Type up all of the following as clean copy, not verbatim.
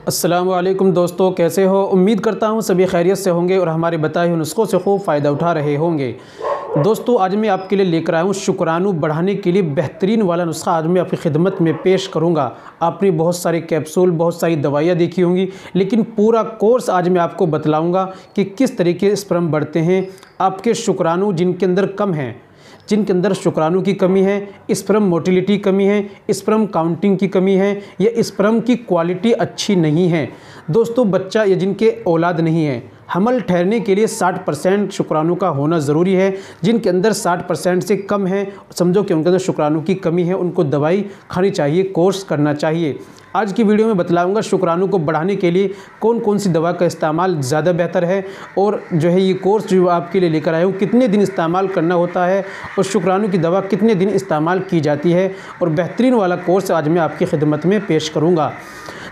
अस्सलाम वालेकुम दोस्तों, कैसे हो। उम्मीद करता हूँ सभी खैरियत से होंगे और हमारे बताए हुए नुस्खों से खूब फ़ायदा उठा रहे होंगे। दोस्तों आज मैं आपके लिए लेकर आया हूँ शुक्राणु बढ़ाने के लिए बेहतरीन वाला नुस्खा। आज मैं आपकी खिदमत में पेश करूँगा। आपने बहुत सारे कैप्सूल, बहुत सारी दवाइयाँ देखी होंगी, लेकिन पूरा कोर्स आज मैं आपको बतलाऊँगा कि किस तरीके से स्पर्म बढ़ते हैं। आपके शुक्राणु जिनके अंदर कम हैं, जिनके अंदर शुक्राणु की कमी है, स्पर्म मोटिलिटी कमी है, स्पर्म काउंटिंग की कमी है, या स्पर्म की क्वालिटी अच्छी नहीं है। दोस्तों बच्चा या जिनके औलाद नहीं है, हमल ठहरने के लिए 60% शुक्राणु का होना ज़रूरी है। जिनके अंदर 60% से कम है, समझो कि उनके अंदर शुक्राणु की कमी है, उनको दवाई खानी चाहिए, कोर्स करना चाहिए। आज की वीडियो में बतलाऊंगा शुक्राणु को बढ़ाने के लिए कौन कौन सी दवा का इस्तेमाल ज़्यादा बेहतर है, और जो है ये कोर्स जो आपके लिए लेकर आया हूँ कितने दिन इस्तेमाल करना होता है, और शुक्राणु की दवा कितने दिन इस्तेमाल की जाती है, और बेहतरीन वाला कोर्स आज मैं आपकी खिदमत में पेश करूँगा।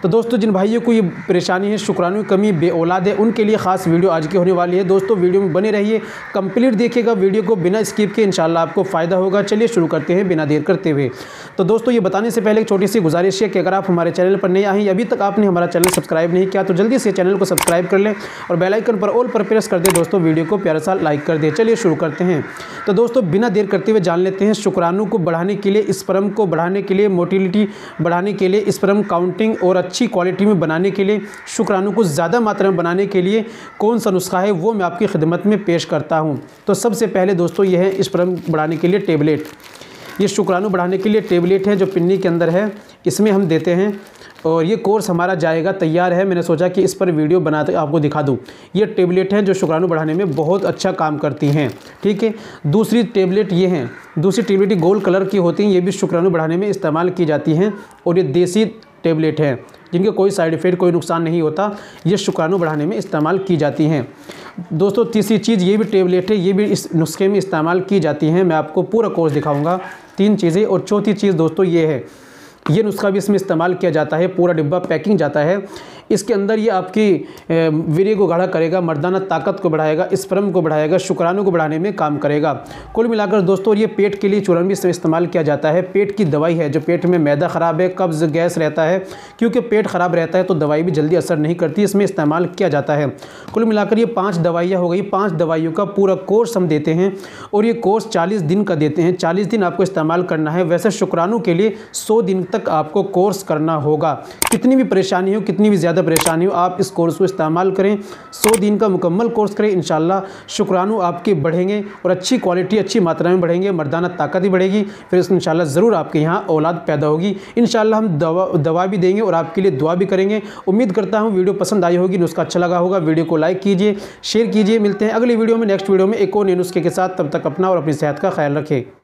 तो दोस्तों जिन भाइयों को ये परेशानी है, शुक्राणु की कमी, बे औलाद है, उनके लिए ख़ास वीडियो आज की होने वाली है। दोस्तों वीडियो में बने रहिए, कंप्लीट देखिएगा वीडियो को बिना स्किप के, इंशाल्लाह आपको फ़ायदा होगा। चलिए शुरू करते हैं बिना देर करते हुए। तो दोस्तों ये बताने से पहले एक छोटी सी गुजारिश है कि अगर आप हमारे चैनल पर नए आए, अभी तक आपने हमारा चैनल सब्सक्राइब नहीं किया, तो जल्दी से चैनल को सब्सक्राइब कर लें और बेल आइकन पर ऑल पर प्रेस कर दें। दोस्तों वीडियो को प्यारा सा लाइक कर दें। चलिए शुरू करते हैं। तो दोस्तों बिना देर करते हुए जान लेते हैं शुक्राणु को बढ़ाने के लिए, स्पर्म को बढ़ाने के लिए, मोटिलिटी बढ़ाने के लिए, स्पर्म काउंटिंग और अच्छी क्वालिटी में बनाने के लिए, शुक्राणु को ज़्यादा मात्रा में बनाने के लिए कौन सा नुस्खा है वो मैं आपकी खिदमत में पेश करता हूं। तो सबसे पहले दोस्तों ये है स्पर्म बढ़ाने के लिए टेबलेट। ये शुक्राणु बढ़ाने के लिए टेबलेट है जो पिन्नी के अंदर है, इसमें हम देते हैं, और ये कोर्स हमारा जाएगा तैयार है। मैंने सोचा कि इस पर वीडियो बनाते आपको दिखा दूं। ये टेबलेट हैं जो शुक्राणु बढ़ाने में बहुत अच्छा काम करती हैं, ठीक है। दूसरी टेबलेट ये हैं, दूसरी टेबलेट ये गोल्ड कलर की होती हैं, ये भी शुक्राणु बढ़ाने में इस्तेमाल की जाती हैं, और ये देसी टेबलेट हैं जिनके कोई साइड इफ़ेक्ट, कोई नुकसान नहीं होता, ये शुक्राणु बढ़ाने में इस्तेमाल की जाती हैं। दोस्तों तीसरी चीज़ ये भी टेबलेट है, ये भी इस नुस्खे में इस्तेमाल की जाती हैं। मैं आपको पूरा कोर्स दिखाऊंगा, 3 चीज़ें। और चौथी चीज़ दोस्तों ये है, ये नुस्खा भी इसमें इस्तेमाल किया जाता है, पूरा डिब्बा पैकिंग जाता है। इसके अंदर ये आपकी वीर्य को गाढ़ा करेगा, मर्दाना ताकत को बढ़ाएगा, स्पर्म को बढ़ाएगा, शुक्राणु को बढ़ाने में काम करेगा। कुल मिलाकर दोस्तों ये पेट के लिए चूर्ण भी इस्तेमाल किया जाता है। पेट की दवाई है, जो पेट में मैदा ख़राब है, कब्ज़, गैस रहता है, क्योंकि पेट ख़राब रहता है तो दवाई भी जल्दी असर नहीं करती, इसमें इस्तेमाल किया जाता है। कुल मिलाकर ये 5 दवाइयाँ हो गई। 5 दवाइयों का पूरा कोर्स हम देते हैं, और ये कोर्स 40 दिन का देते हैं। 40 दिन आपको इस्तेमाल करना है। वैसे शुक्राणु के लिए 100 दिन तक आपको कोर्स करना होगा। कितनी भी परेशानी हो, कितनी भी ज़्यादा परेशानी हो, आप इस कोर्स को इस्तेमाल करें। 100 दिन का मुकम्मल कोर्स करें, इंशाल्लाह शुक्राणु आपके बढ़ेंगे और अच्छी क्वालिटी, अच्छी मात्रा में बढ़ेंगे, मर्दाना ताकत भी बढ़ेगी। फिर इंशाल्लाह ज़रूर आपके यहाँ औलाद पैदा होगी। इंशाल्लाह हम दवा भी देंगे और आपके लिए दुआ भी करेंगे। उम्मीद करता हूँ वीडियो पसंद आई होगी, नुस्खा अच्छा लगा होगा। वीडियो को लाइक कीजिए, शेयर कीजिए। मिलते हैं अगली वीडियो में, नेक्स्ट वीडियो में एक और नए नुस्खे के साथ। तब तक अपना और अपनी सेहत का ख्याल रखें।